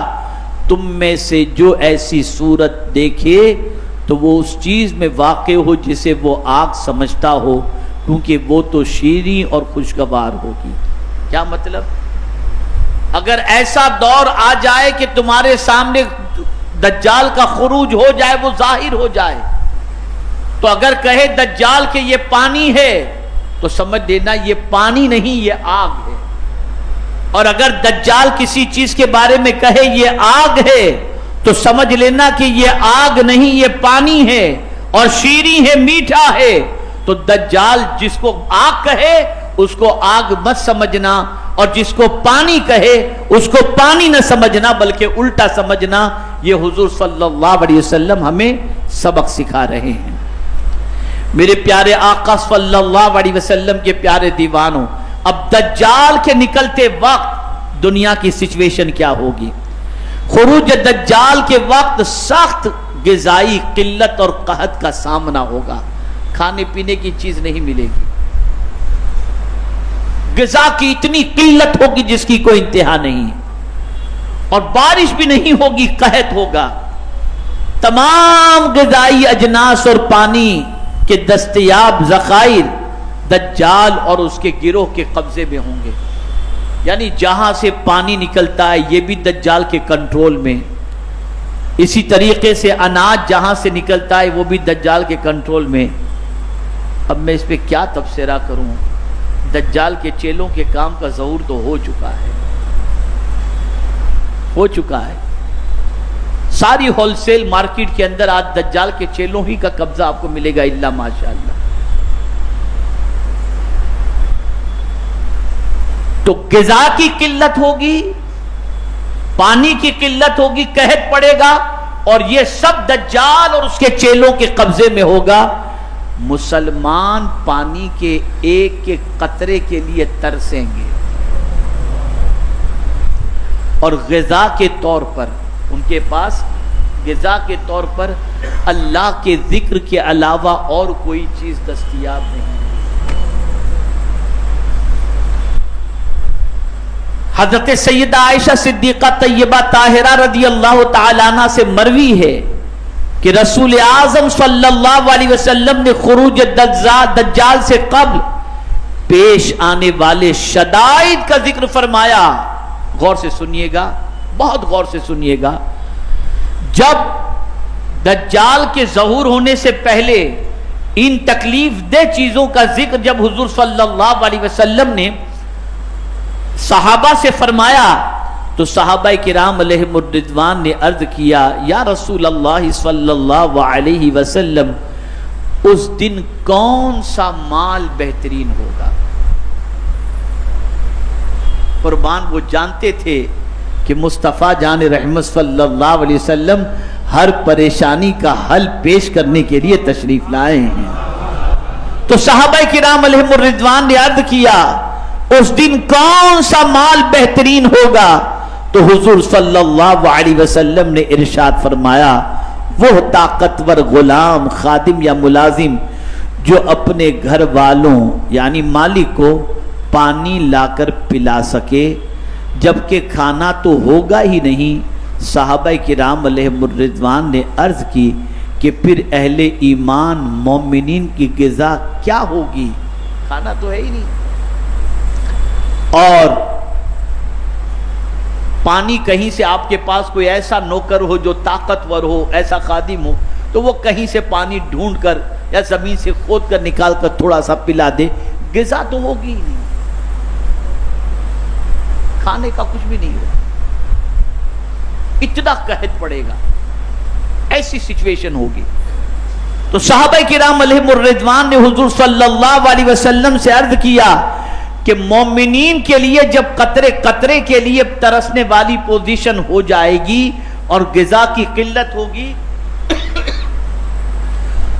Speaker 1: تم میں سے جو ایسی صورت دیکھے تو وہ اس چیز میں واقع ہو جسے وہ آگ سمجھتا ہو، کیونکہ وہ تو شیریں اور خوشگوار ہوگی. کیا مطلب؟ اگر ایسا دور آ جائے کہ تمہارے سامنے دجال کا خروج ہو جائے، وہ ظاہر ہو جائے، تو اگر کہے دجال کہ یہ پانی ہے تو سمجھ لینا یہ پانی نہیں، یہ آگ ہے. اور اگر دجال کسی چیز کے بارے میں کہے یہ آگ ہے تو سمجھ لینا کہ یہ آگ نہیں، یہ پانی ہے اور شیریں ہے، میٹھا ہے. تو دجال جس کو آگ کہے اس کو آگ مت سمجھنا، اور جس کو پانی کہے اس کو پانی نہ سمجھنا بلکہ الٹا سمجھنا. یہ حضور صلی اللہ علیہ وسلم ہمیں سبق سکھا رہے ہیں. میرے پیارے آقا صلی اللہ علیہ وسلم کے پیارے دیوانوں، اب دجال کے نکلتے وقت دنیا کی سچویشن کیا ہوگی؟ خروج دجال کے وقت سخت غذائی قلت اور قحط کا سامنا ہوگا. کھانے پینے کی چیز نہیں ملے گی، غذا کی اتنی قلت ہوگی جس کی کوئی انتہا نہیں، اور بارش بھی نہیں ہوگی، قحط ہوگا. تمام غذائی اجناس اور پانی کے دستیاب ذخائر دجال اور اس کے گروہ کے قبضے میں ہوں گے. یعنی جہاں سے پانی نکلتا ہے یہ بھی دجال کے کنٹرول میں، اسی طریقے سے اناج جہاں سے نکلتا ہے وہ بھی دجال کے کنٹرول میں. اب میں اس پہ کیا تبصرہ کروں؟ دجال کے چیلوں کے کام کا ظہور تو ہو چکا ہے، ہو چکا ہے. ساری ہول سیل مارکیٹ کے اندر آج دجال کے چیلوں ہی کا قبضہ آپ کو ملے گا الا ماشاءاللہ. تو غذا کی قلت ہوگی، پانی کی قلت ہوگی، قحط پڑے گا، اور یہ سب دجال اور اس کے چیلوں کے قبضے میں ہوگا. مسلمان پانی کے ایک ایک قطرے کے لیے ترسیں گے، اور غذا کے طور پر ان کے پاس غذا کے طور پر اللہ کے ذکر کے علاوہ اور کوئی چیز دستیاب نہیں. حضرت سیدہ عائشہ صدیقہ طیبہ طاہرہ رضی اللہ تعالیٰ عنہ سے مروی ہے کہ رسول اعظم صلی اللہ علیہ وسلم نے خروج دجال سے قبل پیش آنے والے شدائد کا ذکر فرمایا. غور سے سنیے گا، بہت غور سے سنیے گا. جب دجال کے ظہور ہونے سے پہلے ان تکلیف دہ چیزوں کا ذکر جب حضور صلی اللہ علیہ وسلم نے صحابہ سے فرمایا تو صحابہ کرام علیہم الرضوان نے عرض کیا، یا رسول اللہ صلی اللہ علیہ وسلم، اس دن کون سا مال بہترین ہوگا؟ قربان وہ جانتے تھے کہ مصطفیٰ جان رحمت صلی اللہ علیہ وسلم ہر پریشانی کا حل پیش کرنے کے لیے تشریف لائے ہیں. تو صحابہ کرام علیہم الرضوان نے عرض کیا اس دن کون سا مال بہترین ہوگا؟ تو حضور صلی اللہ علیہ وسلم نے ارشاد فرمایا، وہ طاقتور غلام، خادم یا ملازم جو اپنے گھر والوں یعنی مالک کو پانی لا کر پلا سکے، جبکہ کھانا تو ہوگا ہی نہیں. صحابہ کرام علیہم الرضوان نے عرض کی کہ پھر اہل ایمان مومنین کی غذا کیا ہوگی؟ کھانا تو ہے ہی نہیں. اور پانی کہیں سے آپ کے پاس کوئی ایسا نوکر ہو جو طاقتور ہو، ایسا خادم ہو، تو وہ کہیں سے پانی ڈھونڈ کر یا زمین سے کھود کر نکال کر تھوڑا سا پلا دے. غذا تو ہوگی ہی نہیں، کھانے کا کچھ بھی نہیں ہوگا. اتنا قحط پڑے گا، ایسی سچویشن ہوگی. تو صحابہ کرام علیہم الرضوان نے حضور صلی اللہ علیہ وسلم سے عرض کیا کہ مومنین کے لیے جب قطرے قطرے کے لیے ترسنے والی پوزیشن ہو جائے گی اور غذا کی قلت ہوگی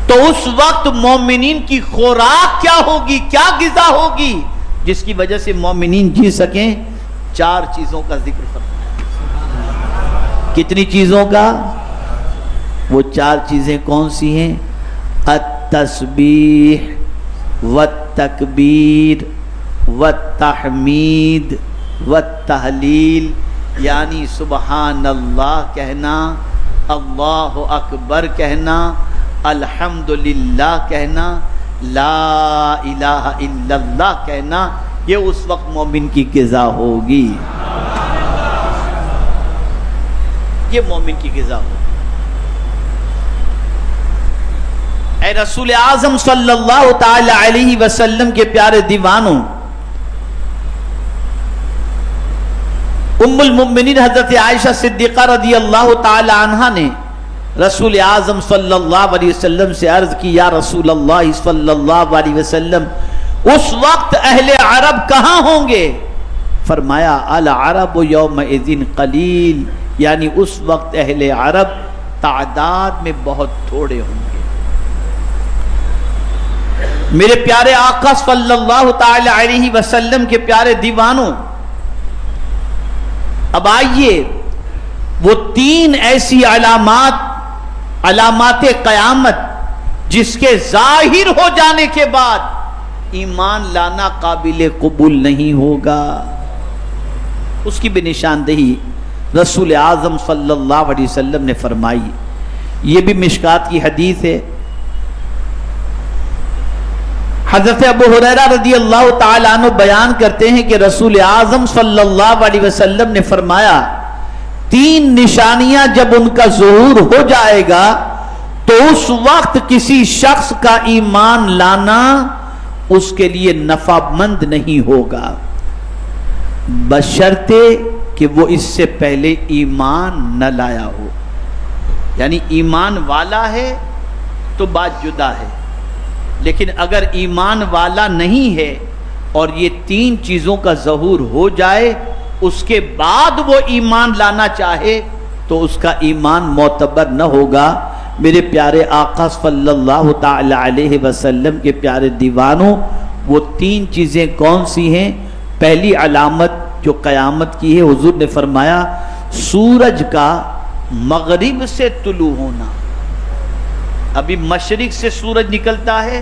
Speaker 1: تو اس وقت مومنین کی خوراک کیا ہوگی، کیا غذا ہوگی جس کی وجہ سے مومنین جی سکیں؟ 4 چیزوں کا ذکر فرمایا. کتنی چیزوں کا؟ وہ 4 چیزیں کون سی ہیں؟ التسبیح والتکبیر والتحمید والتحلیل، یعنی سبحان اللہ کہنا، اللہ اکبر کہنا، الحمدللہ کہنا، لا الہ الا اللہ کہنا. یہ اس وقت مومن کی غذا ہوگی، یہ مومن کی غذا ہوگی. اے رسول اعظم صلی اللہ تعالی علیہ وسلم کے پیارے دیوانوں، ام المؤمنین حضرت عائشہ صدیقہ رضی اللہ تعالی عنہا نے رسول اعظم صلی اللہ علیہ وسلم سے عرض کی، یا رسول اللہ صلی اللہ علیہ وسلم، اس وقت اہل عرب کہاں ہوں گے؟ فرمایا العرب یومئذ قلیل، یعنی اس وقت اہل عرب تعداد میں بہت تھوڑے ہوں گے. میرے پیارے آقا صلی اللہ تعالی علیہ وسلم کے پیارے دیوانوں، اب آئیے وہ 3 ایسی علامات قیامت جس کے ظاہر ہو جانے کے بعد ایمان لانا قابل قبول نہیں ہوگا، اس کی بھی نشاندہی رسول اعظم صلی اللہ علیہ وسلم نے فرمائی. یہ بھی مشکات کی حدیث ہے. حضرت ابو ہریرہ رضی اللہ تعالیٰ عنہ بیان کرتے ہیں کہ رسول اعظم صلی اللہ علیہ وسلم نے فرمایا تین نشانیاں جب ان کا ظہور ہو جائے گا تو اس وقت کسی شخص کا ایمان لانا اس کے لیے نفع مند نہیں ہوگا، بشرطے کہ وہ اس سے پہلے ایمان نہ لایا ہو. یعنی ایمان والا ہے تو بات جدا ہے، لیکن اگر ایمان والا نہیں ہے اور یہ تین چیزوں کا ظہور ہو جائے اس کے بعد وہ ایمان لانا چاہے تو اس کا ایمان معتبر نہ ہوگا. میرے پیارے آقا صلی اللہ تعالی علیہ وسلم کے پیارے دیوانوں، وہ تین چیزیں کون سی ہیں؟ پہلی علامت جو قیامت کی ہے، حضور نے فرمایا سورج کا مغرب سے طلوع ہونا. ابھی مشرق سے سورج نکلتا ہے،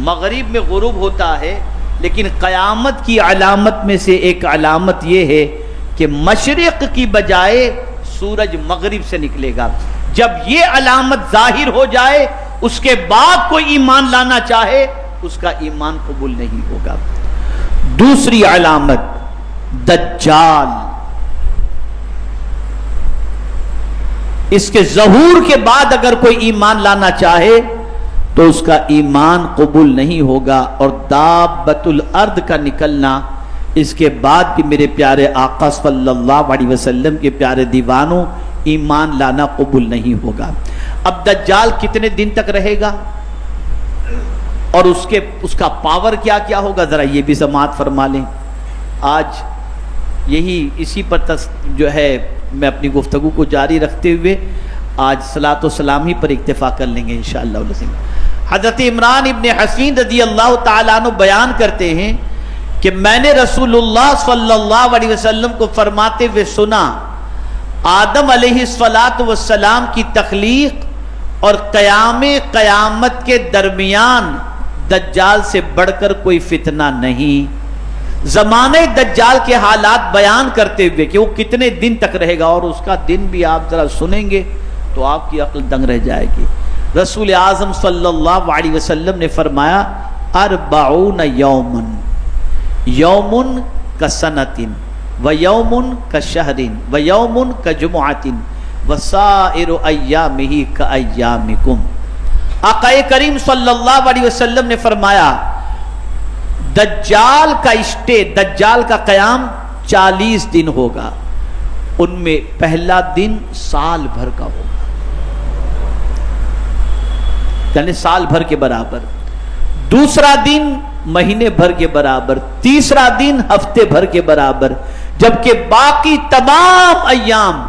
Speaker 1: مغرب میں غروب ہوتا ہے، لیکن قیامت کی علامت میں سے ایک علامت یہ ہے کہ مشرق کی بجائے سورج مغرب سے نکلے گا. جب یہ علامت ظاہر ہو جائے اس کے بعد کوئی ایمان لانا چاہے اس کا ایمان قبول نہیں ہوگا. دوسری علامت دجال. اس کے ظہور کے بعد اگر کوئی ایمان لانا چاہے تو اس کا ایمان قبول نہیں ہوگا. اور دابۃ الارض کا نکلنا اس کے بعد بھی میرے پیارے آقا صلی اللہ علیہ وسلم کے پیارے دیوانوں ایمان لانا قبول نہیں ہوگا. اب دجال کتنے دن تک رہے گا اور اس کا پاور کیا کیا ہوگا، ذرا یہ بھی سماعت فرما لیں. آج اسی پر جو ہے میں اپنی گفتگو کو جاری رکھتے ہوئے آج صلاۃ و سلام ہی پر اکتفا کر لیں گے انشاءاللہ. حضرت عمران ابن حسین رضی اللہ تعالیٰ عنہ بیان کرتے ہیں کہ میں نے رسول اللہ صلی اللہ علیہ وسلم کو فرماتے ہوئے سنا آدم علیہ السلام کی تخلیق اور قیامت کے درمیان دجال سے بڑھ کر کوئی فتنہ نہیں. زمانے دجال کے حالات بیان کرتے ہوئے کہ وہ کتنے دن تک رہے گا، اور اس کا دن بھی آپ ذرا سنیں گے تو آپ کی عقل دنگ رہ جائے گی. رسول اعظم صلی اللہ علیہ وسلم نے فرمایا 40 یومن، یومن کسنتن و یومن کشہرن و یومن کجمعتن وسائر ایامہ کایامکم. آقا کریم صلی اللہ علیہ وسلم نے فرمایا دجال کا قیام 40 دن ہوگا، ان میں پہلا دن سال بھر کا ہوگا، یعنی سال بھر کے برابر. دوسرا دن مہینے بھر کے برابر، تیسرا دن ہفتے بھر کے برابر، جبکہ باقی تمام ایام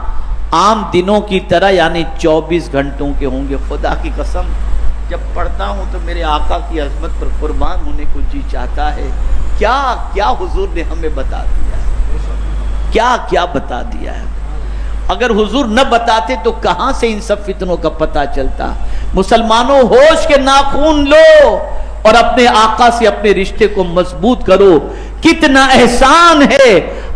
Speaker 1: عام دنوں کی طرح یعنی 24 گھنٹوں کے ہوں گے. خدا کی قسم جب پڑھتا ہوں تو میرے آقا کی عظمت پر قربان ہونے کو جی چاہتا ہے. کیا کیا حضور نے ہمیں بتا دیا ہے، کیا کیا بتا دیا ہے. اگر حضور نہ بتاتے تو کہاں سے ان سب فتنوں کا پتہ چلتا. مسلمانوں ہوش کے ناخون لو اور اپنے آقا سے اپنے رشتے کو مضبوط کرو. کتنا احسان ہے،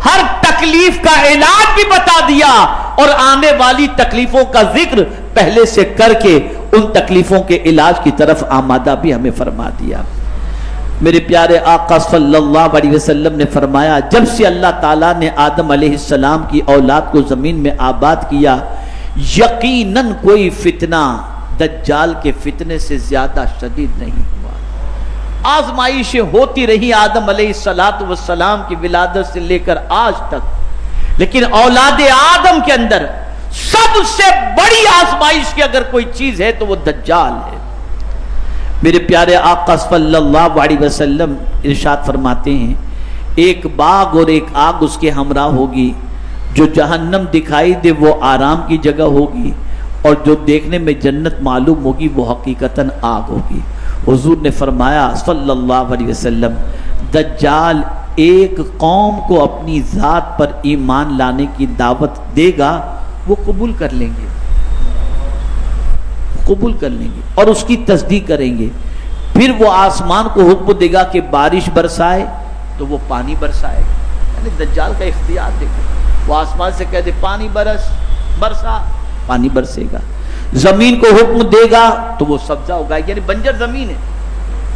Speaker 1: ہر تکلیف کا علاج بھی بتا دیا اور آنے والی تکلیفوں کا ذکر پہلے سے کر کے ان تکلیفوں کے علاج کی طرف آمادہ بھی ہمیں فرما دیا. میرے پیارے آقا صلی اللہ علیہ وسلم نے فرمایا جب سے اللہ تعالیٰ نے آدم علیہ السلام کی اولاد کو زمین میں آباد کیا یقیناً کوئی فتنہ دجال کے فتنے سے زیادہ شدید نہیں ہوا. آزمائشیں ہوتی رہی آدم علیہ السلام کی ولادت سے لے کر آج تک، لیکن اولاد آدم کے اندر سب سے بڑی آزمائش کی اگر کوئی چیز ہے تو وہ دجال ہے. میرے پیارے آقا صلی اللہ علیہ وسلم ارشاد فرماتے ہیں ایک باغ اور ایک آگ اس کے ہمراہ ہوگی، جو جہنم دکھائی دے وہ آرام کی جگہ ہوگی اور جو دیکھنے میں جنت معلوم ہوگی وہ حقیقتاً آگ ہوگی. حضور نے فرمایا صلی اللہ علیہ وسلم دجال ایک قوم کو اپنی ذات پر ایمان لانے کی دعوت دے گا، وہ قبول کر لیں گے، قبول کر لیں گے اور اس کی تصدیق کریں گے. پھر وہ آسمان کو حکم دے گا کہ بارش برسائے تو وہ پانی برسائے گا. یعنی دجال کا اختیار دیکھو، وہ آسمان سے کہہ دے پانی برسا، پانی برسے گا. زمین کو حکم دے گا تو وہ سبزہ اگائے گی، یعنی بنجر زمین ہے،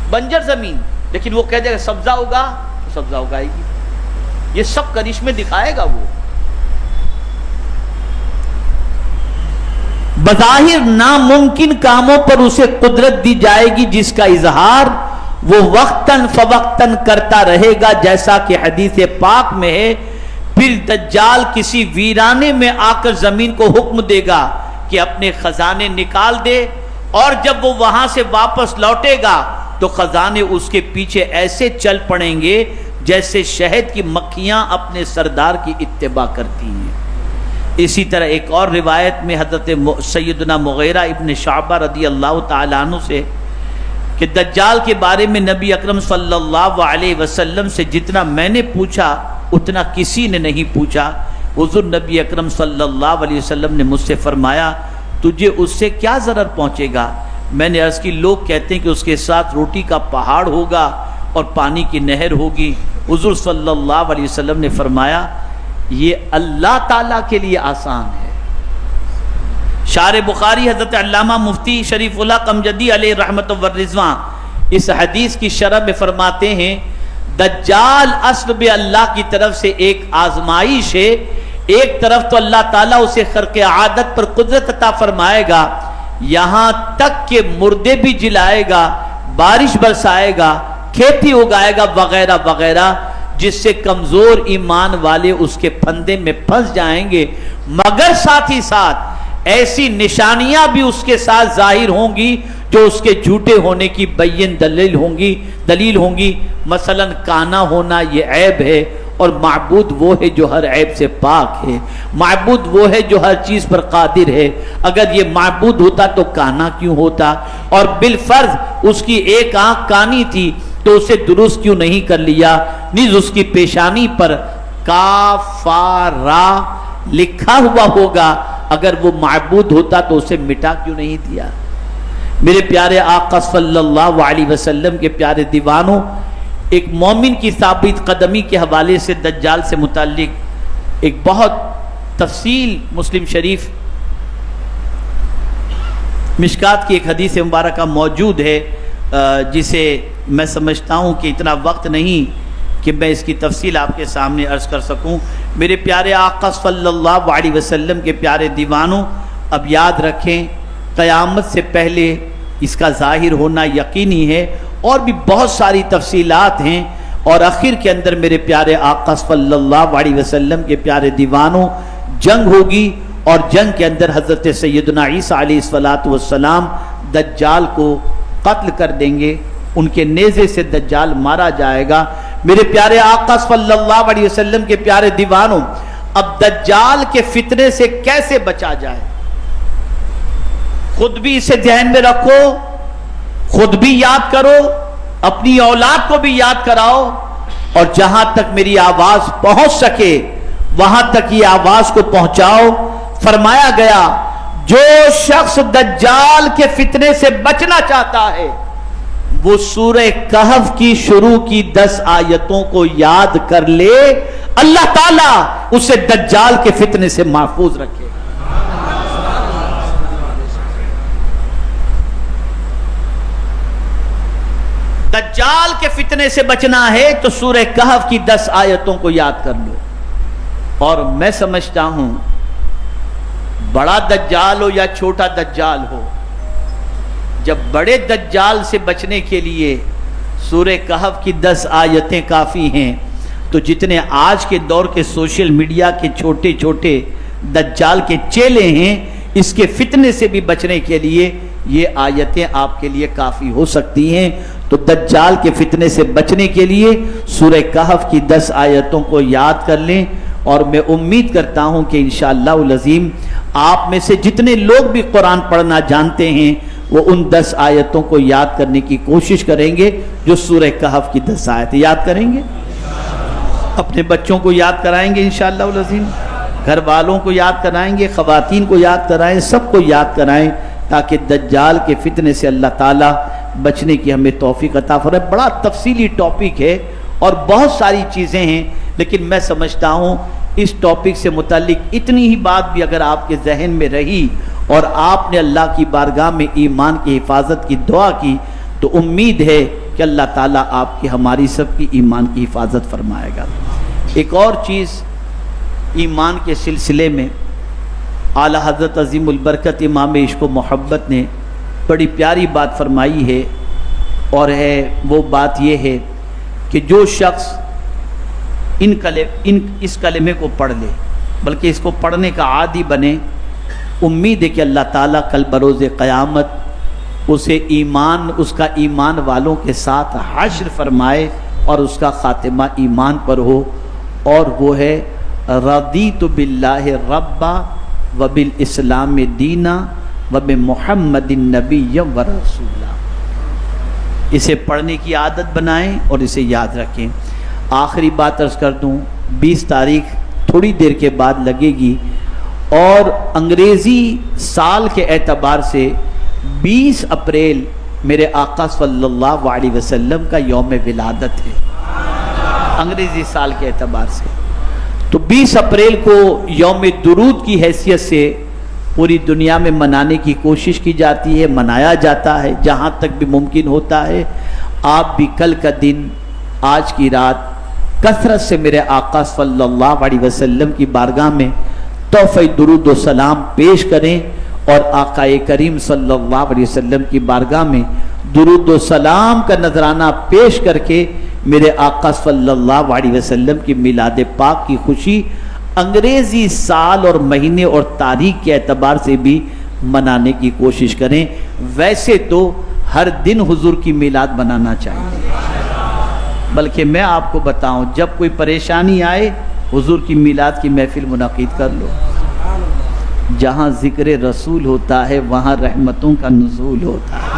Speaker 1: بنجر زمین، لیکن وہ کہہ دے گا سبزہ اگا تو سبزہ اگائے گی. یہ سب کرشمے دکھائے گا وہ. بظاہر ناممکن کاموں پر اسے قدرت دی جائے گی جس کا اظہار وہ وقتاً فوقتاً کرتا رہے گا، جیسا کہ حدیث پاک میں ہے۔ پھر دجال کسی ویرانے میں آ کر زمین کو حکم دے گا کہ اپنے خزانے نکال دے، اور جب وہ وہاں سے واپس لوٹے گا تو خزانے اس کے پیچھے ایسے چل پڑیں گے جیسے شہد کی مکھیاں اپنے سردار کی اتباع کرتی ہیں۔ اسی طرح ایک اور روایت میں حضرت سیدنا مغیرہ ابن شعبہ رضی اللہ تعالیٰ عنہ سے کہ دجال کے بارے میں نبی اکرم صلی اللہ علیہ وسلم سے جتنا میں نے پوچھا اتنا کسی نے نہیں پوچھا۔ حضور نبی اکرم صلی اللہ علیہ وسلم نے مجھ سے فرمایا تجھے اس سے کیا ضرر پہنچے گا؟ میں نے عرض کی لوگ کہتے ہیں کہ اس کے ساتھ روٹی کا پہاڑ ہوگا اور پانی کی نہر ہوگی۔ حضور صلی اللہ علیہ وسلم نے فرمایا یہ اللہ تعالیٰ کے لیے آسان ہے۔ شارح بخاری حضرت علامہ مفتی شریف اللہ قمجدی علیہ رحمت و رضوان اس حدیث کی شرح میں فرماتے ہیں دجال اصل میں اللہ کی طرف سے ایک آزمائش ہے۔ ایک طرف تو اللہ تعالیٰ اسے خرق عادت پر قدرت عطا فرمائے گا، یہاں تک کہ مردے بھی جلائے گا، بارش برسائے گا، کھیتی اگائے گا وغیرہ وغیرہ، جس سے کمزور ایمان والے اس کے پھندے میں پھنس جائیں گے، مگر ساتھ ہی ساتھ ایسی نشانیاں بھی اس کے ساتھ ظاہر ہوں گی جو اس کے جھوٹے ہونے کی بین دلیل ہوں گی۔ مثلا کانا ہونا یہ عیب ہے، اور معبود وہ ہے جو ہر عیب سے پاک ہے، معبود وہ ہے جو ہر چیز پر قادر ہے۔ اگر یہ معبود ہوتا تو کانا کیوں ہوتا؟ اور بالفرض اس کی ایک آنکھ کانی تھی تو اسے درست کیوں نہیں کر لیا؟ نیز اس کی پیشانی پر کافارا لکھا ہوا ہوگا، اگر وہ معبود ہوتا تو اسے مٹا کیوں نہیں دیا؟ میرے پیارے آقا صلی اللہ علیہ وسلم کے پیارے دیوانوں، ایک مومن کی ثابت قدمی کے حوالے سے دجال سے متعلق ایک بہت تفصیل مسلم شریف مشکات کی ایک حدیث مبارکہ موجود ہے، جسے میں سمجھتا ہوں کہ اتنا وقت نہیں کہ میں اس کی تفصیل آپ کے سامنے عرض کر سکوں۔ میرے پیارے آقا صلی اللہ علیہ وسلم کے پیارے دیوانوں، اب یاد رکھیں قیامت سے پہلے اس کا ظاہر ہونا یقینی ہے، اور بھی بہت ساری تفصیلات ہیں، اور آخر کے اندر میرے پیارے آقا صلی اللہ علیہ وسلم کے پیارے دیوانوں جنگ ہوگی، اور جنگ کے اندر حضرت سیدنا عیسیٰ علیہ السلام دجال کو قتل کر دیں گے، ان کے نیزے سے دجال مارا جائے گا۔ میرے پیارے آقا صلی اللہ علیہ وسلم کے پیارے دیوانوں، اب دجال کے فتنے سے کیسے بچا جائے؟ خود بھی اسے ذہن میں رکھو، خود بھی یاد کرو، اپنی اولاد کو بھی یاد کراؤ، اور جہاں تک میری آواز پہنچ سکے وہاں تک یہ آواز کو پہنچاؤ۔ فرمایا گیا جو شخص دجال کے فتنے سے بچنا چاہتا ہے وہ سورہ کہف کی شروع کی 10 آیتوں کو یاد کر لے، اللہ تعالیٰ اسے دجال کے فتنے سے محفوظ رکھے۔ دجال کے فتنے سے بچنا ہے تو سورہ کہف کی 10 آیتوں کو یاد کر لو۔ اور میں سمجھتا ہوں بڑا دجال ہو یا چھوٹا دجال ہو، جب بڑے دجال سے بچنے کے لیے سورہ کہف کی 10 آیتیں کافی ہیں، تو جتنے آج کے دور کے سوشل میڈیا کے چھوٹے چھوٹے دجال کے چیلے ہیں، اس کے فتنے سے بھی بچنے کے لیے یہ آیتیں آپ کے لیے کافی ہو سکتی ہیں۔ تو دجال کے فتنے سے بچنے کے لیے سورہ کہف کی 10 آیتوں کو یاد کر لیں، اور میں امید کرتا ہوں کہ انشاءاللہ العظیم آپ میں سے جتنے لوگ بھی قرآن پڑھنا جانتے ہیں وہ ان 10 آیتوں کو یاد کرنے کی کوشش کریں گے، جو سورہ کہف کی 10 آیتیں یاد کریں گے، اپنے بچوں کو یاد کرائیں گے انشاءاللہ العظیم، گھر والوں کو یاد کرائیں گے، خواتین کو یاد کرائیں، سب کو یاد کرائیں، تاکہ دجال کے فتنے سے اللہ تعالیٰ بچنے کی ہمیں توفیق عطا فرمائے۔ بڑا تفصیلی ٹاپک ہے اور بہت ساری چیزیں ہیں، لیکن میں سمجھتا ہوں اس ٹاپک سے متعلق اتنی ہی بات بھی اگر آپ کے ذہن میں رہی اور آپ نے اللہ کی بارگاہ میں ایمان کی حفاظت کی دعا کی، تو امید ہے کہ اللہ تعالیٰ آپ کی ہماری سب کی ایمان کی حفاظت فرمائے گا۔ ایک اور چیز ایمان کے سلسلے میں اعلیٰ حضرت عظیم البرکت امام عشق و محبت نے بڑی پیاری بات فرمائی ہے، اور ہے وہ بات یہ ہے کہ جو شخص اس کلمے کو پڑھ لے، بلکہ اس کو پڑھنے کا عادی بنے، امید ہے کہ اللہ تعالیٰ کل بروز قیامت اسے اس کا ایمان والوں کے ساتھ حشر فرمائے اور اس کا خاتمہ ایمان پر ہو، اور وہ ہے رضیت باللہ ربا وبالاسلام دینا وبمحمد نبی ورسولا۔ اسے پڑھنے کی عادت بنائیں اور اسے یاد رکھیں۔ آخری بات عرض کر دوں، 20 تاریخ تھوڑی دیر کے بعد لگے گی، اور انگریزی سال کے اعتبار سے 20 اپریل میرے آقا صلی اللہ علیہ وسلم کا یوم ولادت ہے، انگریزی سال کے اعتبار سے۔ تو 20 اپریل کو یوم درود کی حیثیت سے پوری دنیا میں منانے کی کوشش کی جاتی ہے، منایا جاتا ہے جہاں تک بھی ممکن ہوتا ہے۔ آپ بھی کل کا دن، آج کی رات کثرت سے میرے آقا صلی اللہ علیہ وسلم کی بارگاہ میں تحفہ درود و سلام پیش کریں، اور آقا کریم صلی اللہ علیہ وسلم کی بارگاہ میں درود و سلام کا نذرانہ پیش کر کے میرے آقا صلی اللہ علیہ وسلم کی میلاد پاک کی خوشی انگریزی سال اور مہینے اور تاریخ کے اعتبار سے بھی منانے کی کوشش کریں۔ ویسے تو ہر دن حضور کی میلاد منانا چاہیے، بلکہ میں آپ کو بتاؤں، جب کوئی پریشانی آئے حضور کی میلاد کی محفل منعقد کر لو۔ جہاں ذکر رسول ہوتا ہے وہاں رحمتوں کا نزول ہوتا ہے۔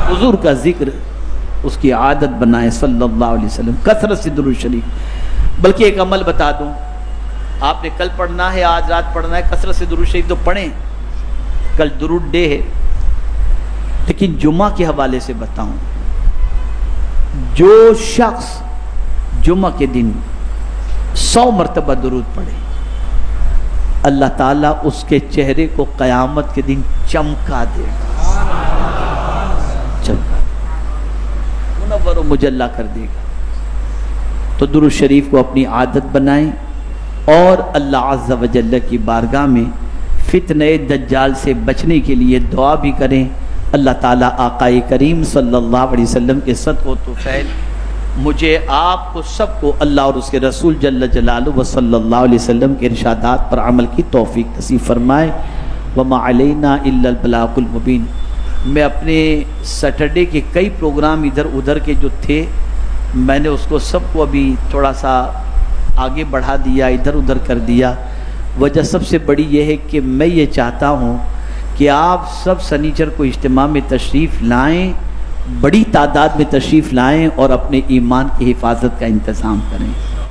Speaker 1: حضور کا ذکر اس کی عادت بنائے صلی اللہ علیہ وسلم، کثرت سے درود شریف۔ بلکہ ایک عمل بتا دوں، آپ نے کل پڑھنا ہے، آج رات پڑھنا ہے، کثرت سے درود شریف تو پڑھیں، کل درود ڈے ہے۔ لیکن جمعہ کے حوالے سے بتاؤں، جو شخص جمعہ کے دن 100 مرتبہ درود پڑھے، اللہ تعالیٰ اس کے چہرے کو قیامت کے دن چمکا دے گا، چمکا منور و مجلہ کر دے گا۔ تو درود شریف کو اپنی عادت بنائیں، اور اللہ عز و جل کی بارگاہ میں فتنہ دجال سے بچنے کے لیے دعا بھی کریں۔ اللہ تعالیٰ آقا کریم صلی اللہ علیہ وسلم کے صدقہ و طفیل مجھے، آپ کو، سب کو اللہ اور اس کے رسول جل جلالہ و صلی اللہ علیہ وسلم کے ارشادات پر عمل کی توفیق نصیب فرمائے۔ وما علینا الا البلاغ المبین۔ میں اپنے سیٹرڈے کے کئی پروگرام ادھر ادھر کے جو تھے، میں نے اس کو سب کو ابھی تھوڑا سا آگے بڑھا دیا، ادھر ادھر کر دیا۔ وجہ سب سے بڑی یہ ہے کہ میں یہ چاہتا ہوں کہ آپ سب سنیچر کو اجتماع میں تشریف لائیں، بڑی تعداد میں تشریف لائیں، اور اپنے ایمان کی حفاظت کا انتظام کریں۔